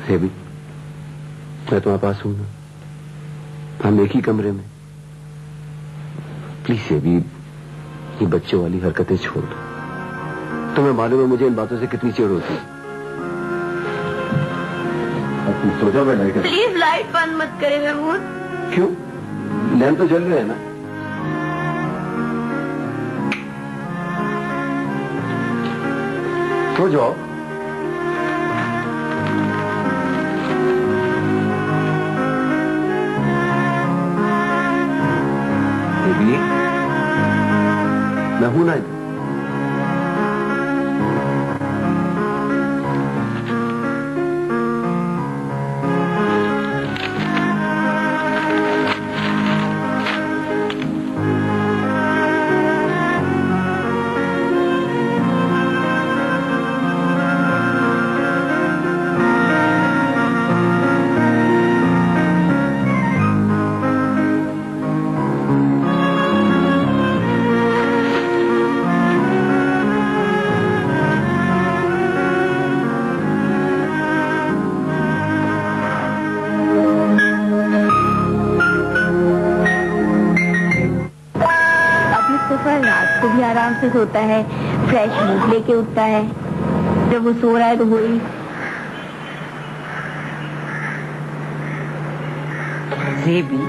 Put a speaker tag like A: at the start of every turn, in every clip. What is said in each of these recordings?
A: सेबी, मैं तुम्हारे पास हूं ना, हम एक ही कमरे में। प्लीज सेबी, ये बच्चों वाली हरकतें छोड़ दो। तुम्हें मालूम है मुझे इन बातों से कितनी चिढ़ होती है। अब तुम सो जाओ, मैं लाइट।
B: प्लीज लाइट बंद मत करे महमूद।
A: क्यों? लैंप तो जल रहे हैं ना। सो जाओ। बेबी, मैं हूं ना इधर।
B: आराम से सोता है, फ्रेश मूड लेके उठता है। जब वो सो रहा है तो वही
C: ज़ेबी,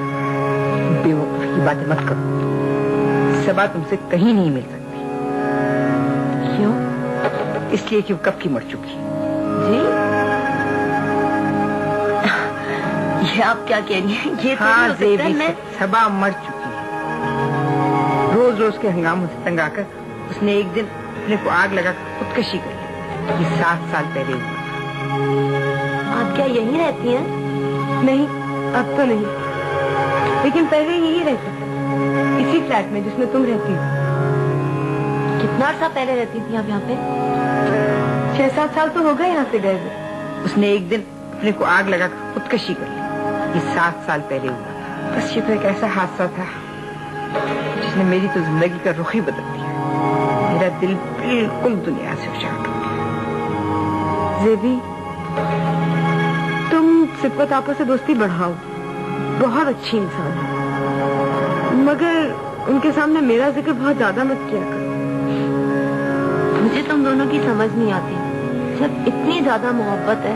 C: बेवकूफ की बातें मत करो। सबा तुमसे कहीं नहीं मिल सकती।
B: क्यों?
C: इसलिए कि वो कब की मर चुकी।
B: जी, ये आप क्या कह रही हैं? ये
C: हाँ ज़ेबी, सबा मर चुकी है। रोज रोज के हंगामों से तंग आकर उसने एक दिन अपने को आग लगा खुदकशी कर ली। ये 7 साल पहले हुआ।
B: आप क्या यहीं रहती हैं?
D: नहीं, अब तो नहीं, लेकिन पहले यही रहती थी, इसी फ्लैट में जिसमें तुम रहती हो।
B: कितना अर्सा पहले रहती थी आप यहाँ पे?
D: 6-7 साल तो हो गए यहाँ से गए हुए।
C: उसने एक दिन अपने को आग लगा खुदकशी कर ली। ये 7 साल पहले हुआ। बस ये तो एक ऐसा हादसा था जिसने मेरी तो जिंदगी का रुख ही बदल दिया। मेरा दिल बिल्कुल दुनिया से उजाड़ हो गया।
D: ज़ेबी, तुम सिफ़त आपस से दोस्ती बढ़ाओ, बहुत अच्छी इंसान है, मगर उनके सामने मेरा जिक्र बहुत ज्यादा मत किया करो।
B: मुझे तुम दोनों की समझ नहीं आती। जब इतनी ज्यादा मोहब्बत है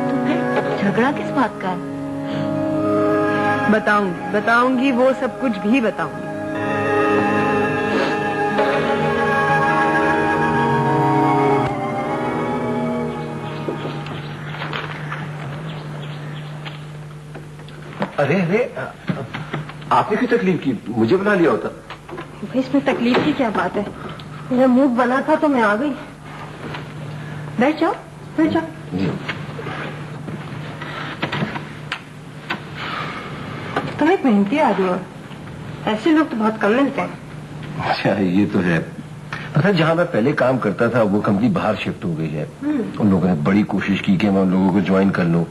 B: तो फिर झगड़ा किस बात का है?
D: बताऊंगी, वो सब कुछ भी बताऊंगी।
A: अरे अरे, आपने क्यों तकलीफ की? मुझे बुला लिया होता।
D: इसमें तकलीफ की क्या बात है? मेरा मूड बना था तो मैं आ गई। बैठ जाओ, बैठ जाओ।
A: जी।
D: तुम एक मेहनती आदमी हो, ऐसे लोग तो बहुत कम मिलते हैं।
A: अच्छा, ये तो है। पता, जहाँ मैं पहले काम करता था वो कंपनी बाहर शिफ्ट हो गई है। उन लोगों ने बड़ी कोशिश की कि मैं उन लोगों को ज्वाइन कर लूं,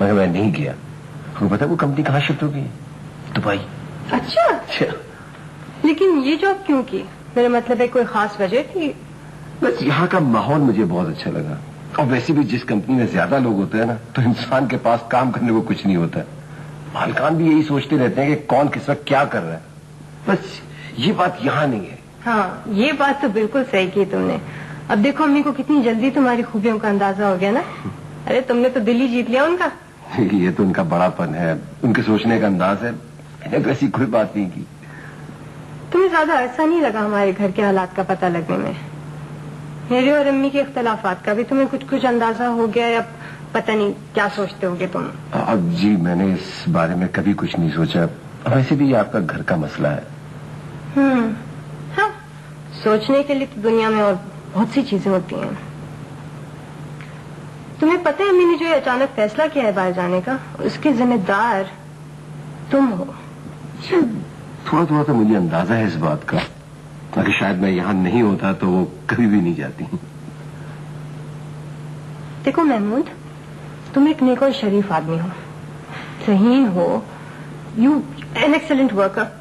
A: मगर मैं नहीं किया। आपको पता है वो कंपनी कहाँ शिफ्ट हो गई? दुबई।
D: अच्छा, लेकिन ये जॉब क्यों की? मेरा मतलब है कोई खास वजह थी?
A: बस यहाँ का माहौल मुझे बहुत अच्छा लगा। और वैसे भी जिस कंपनी में ज्यादा लोग होते हैं ना, तो इंसान के पास काम करने को कुछ नहीं होता। मालकान भी यही सोचते रहते हैं कि कौन किस वक्त क्या कर रहा है। बस ये बात यहाँ नहीं है।
D: हाँ, ये बात तो बिल्कुल सही की तुमने। अब देखो अम्मी को कितनी जल्दी तुम्हारी खूबियों का अंदाजा हो गया ना। अरे तुमने तो दिल ही जीत लिया उनका।
A: ये तो उनका बड़ापन है, उनके सोचने का अंदाज है। मैंने तो ऐसी कोई बात नहीं की।
D: तुम्हें ज्यादा ऐसा नहीं लगा हमारे घर के हालात का पता लगने में? मेरे और अम्मी के इख्तलाफात का भी तुम्हें कुछ कुछ अंदाजा हो गया, या पता नहीं क्या सोचते होगे तुम?
A: अब जी, मैंने इस बारे में कभी कुछ नहीं सोचा। वैसे भी ये आपका घर का मसला है।
D: हाँ, सोचने के लिए तो दुनिया में और बहुत सी चीजें होती हैं। तुम्हें पता है अम्मी ने जो ये अचानक फैसला किया है बाहर जाने का, उसके जिम्मेदार तुम हो।
A: थोड़ा थोड़ा तो मुझे अंदाजा है इस बात का, अगर शायद मैं यहाँ नहीं होता तो वो कभी भी नहीं जाती।
D: देखो महमूद, तुम एक नेक और शरीफ आदमी हो, ज़हीन हो, यू एन एक्सेलेंट वर्कर।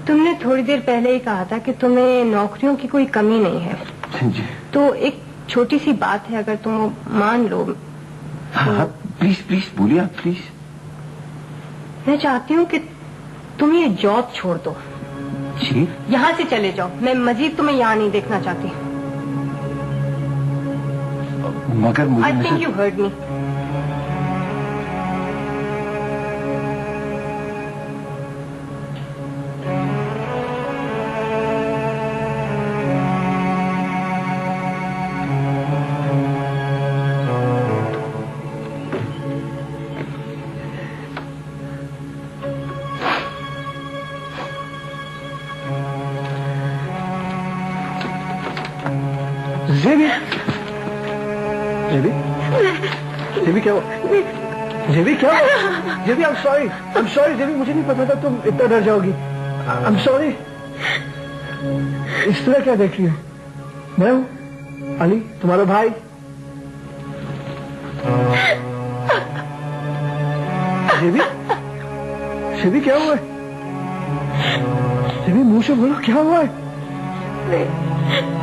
D: तुमने थोड़ी देर पहले ही कहा था कि तुम्हें नौकरियों की कोई कमी नहीं है।
A: जी।
D: तो एक छोटी सी बात है, अगर तुम मान लो,
A: हाँ प्लीज प्लीज बोलिए आप प्लीज।
D: मैं चाहती हूँ कि तुम ये जॉब छोड़ दो,
A: जी
D: यहाँ से चले जाओ। मैं मजीद तुम्हें यहाँ नहीं देखना चाहती।
A: मगर मुझे
D: I think you heard me.
E: JB JB JB क्या हुआ? जेबी क्या हुआ? जेबी आई एम सॉरी जेबी, मुझे नहीं पता था तुम इतना डर जाओगी। I am sorry. इस तरह क्या देख रही हो? मैं हूँ अली, तुम्हारा भाई। जेबी जेबी क्या हुआ है? जेबी मुंह से बोलो क्या हुआ है?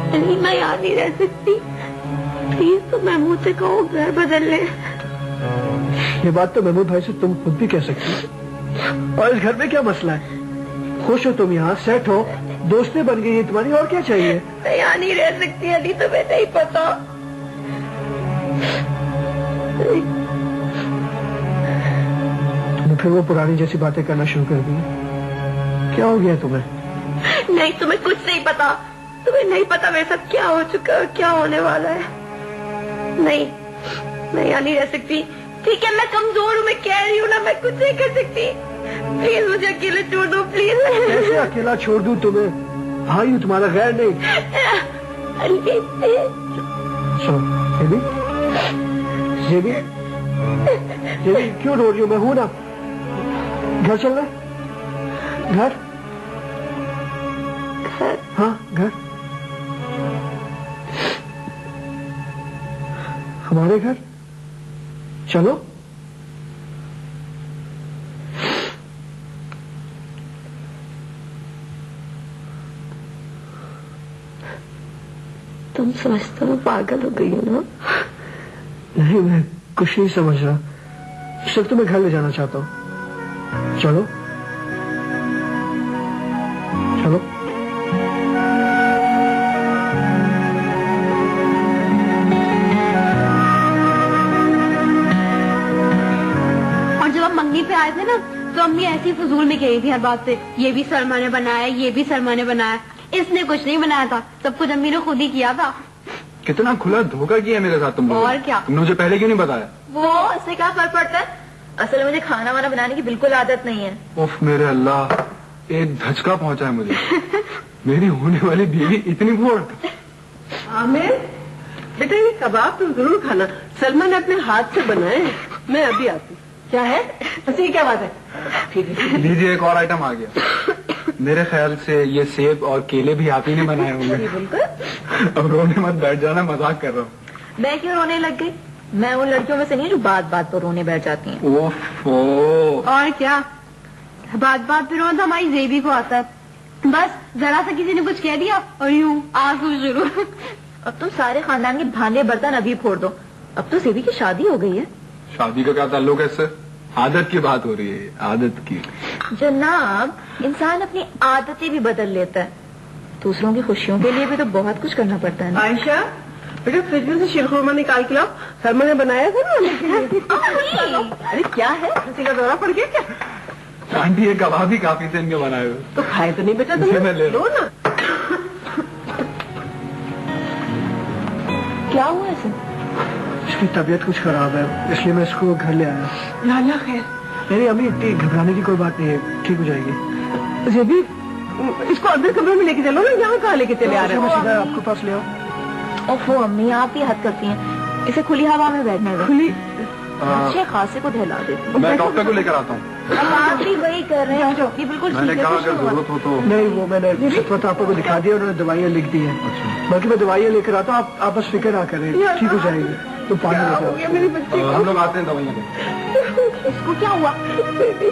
B: अली मैं यहाँ नहीं रह सकती, प्लीज तो महमूद से कहो घर बदल ले।
E: ये बात तो महमूद भाई से तुम खुद भी कह सकती हो। और इस घर में क्या मसला है? खुश हो तुम, यहाँ सेट हो, दोस्तें बन गई है तुम्हारी, और क्या चाहिए?
B: मैं यहाँ नहीं रह सकती अली, तुम्हें नहीं पता।
E: तुमने फिर वो पुरानी जैसी बातें करना शुरू कर दी। क्या हो गया तुम्हें?
B: नहीं तुम्हें कुछ नहीं पता, तुम्हें नहीं पता मेरे साथ क्या हो चुका है, क्या होने वाला है। नहीं मैं यहाँ नहीं रह सकती। ठीक है मैं कमजोर हूँ, मैं कह रही हूँ ना, मैं कुछ नहीं कर सकती। प्लीज मुझे अकेले छोड़ दो प्लीज।
E: कैसे अकेला छोड़ दूं तुम्हें? भाई हूँ तुम्हारा, गैर नहीं।
B: अली
E: जेबी जेबी जेबी क्यों रो रही हो? मैं हूं ना। घर चल रहे? घर? हाँ घर, हमारे घर चलो।
B: तुम समझते हो पागल हो गई हो ना?
E: नहीं मैं कुछ नहीं समझ रहा, सिर्फ तुम्हें घर ले जाना चाहता हूँ। चलो चलो।
B: मंगनी पे आए थे ना तो अम्मी ऐसी फजूल में कही थी हर बात पे, ये भी सलमा ने बनाया, ये भी सलमा ने बनाया। इसने कुछ नहीं बनाया था, सब कुछ अम्मी ने खुद ही किया था।
F: कितना खुला धोखा किया मेरे साथ तुम लोगों ने।
B: और क्या?
F: तुमने मुझे पहले क्यों नहीं बताया?
B: वो इससे क्या फर्क पड़ता है, असल में मुझे खाना वाना बनाने की बिल्कुल आदत नहीं है।
F: उफ मेरे अल्लाह, एक धचका पहुंचा है मुझे। मेरी होने वाली बीवी इतनी बोर्ड।
C: आमिर बेटा ये कबाब तुम जरूर खाना, सलमा ने अपने हाथ से बनाए हैं। मैं अभी आती। क्या है? ऐसी क्या बात है? ठीक है
F: लीजिए एक और आइटम आ गया। मेरे ख्याल से ये सेब और केले भी आप ही ने बनाए होंगे। अब रोने मत बैठ जाना, मजाक कर रहा हूँ।
B: मैं क्यों रोने लग गई? मैं उन लड़कियों में से नहीं जो बात बात पर रोने बैठ जाती हैं।
F: ओफो।
B: और क्या, बात बात पर रोना तो हमारी जेबी को आता है। बस जरा सा किसी ने कुछ कह दिया और यूं आंसू शुरू। अब तुम सारे खानदान के भांडे बर्तन अभी फोड़ दो। अब तो जेबी की शादी हो गई है।
F: शादी का क्या ताल्लुक है इससे? आदत की बात हो रही है, आदत की।
B: जनाब इंसान अपनी आदतें भी बदल लेता है, दूसरों की खुशियों के लिए भी तो बहुत कुछ करना पड़ता है ना।
C: आयशा बेटा फ्रिज में से शीरखुरमा निकाल के लाओ, सलमा ने बनाया था ना। अरे क्या है, किसी का दौरा पड़ गया क्या?
F: आंटी ये कबाब भी काफी थे इनके बनाए हुए।
C: तो खाए तो नहीं बेटा
F: मैं
C: तुम,
F: ले
C: लो ना।
B: क्या हुआ इसे?
E: इसकी तबीयत कुछ खराब है, इसलिए मैं इसको घर ले आया।
C: लाला खैर।
E: नहीं अम्मी इतनी घबराने की कोई बात नहीं है, ठीक हो जाएगी।
C: जेबी इसको अंदर कमरे में लेके चलो ना, यहाँ कहाँ लेके चले आ रहे
E: मैं
C: हो?
E: सीधा आपके पास ले आओ।
B: ओफो अम्मी आप ही हद करती हैं, इसे खुली हवा में बैठने दो।
C: खुली
B: अच्छे खासे को दहला देती।
F: मैं डॉक्टर को लेकर आता हूँ।
B: अब आप भी वही कर रहे हैं, ये बिल्कुल
F: मैंने
B: ठीक है,
F: कहा
B: कुछ
F: अगर
B: नहीं हुआ।
F: जरूरत हो तो।
E: नहीं वो मैंने सतवत आपको को दिखा दिया, उन्होंने दवाइयाँ लिख दी है। बाकी मैं दवाइयाँ लेकर आता हूँ, आप बस फिक्र ना करें, ठीक हो जाएगी। तो पानी
C: क्या
E: लेकर
C: हो
E: आओ।
C: गया मेरी बच्ची को?
F: हम लोग आते हैं दवाइयाँ।
B: इसको क्या हुआ?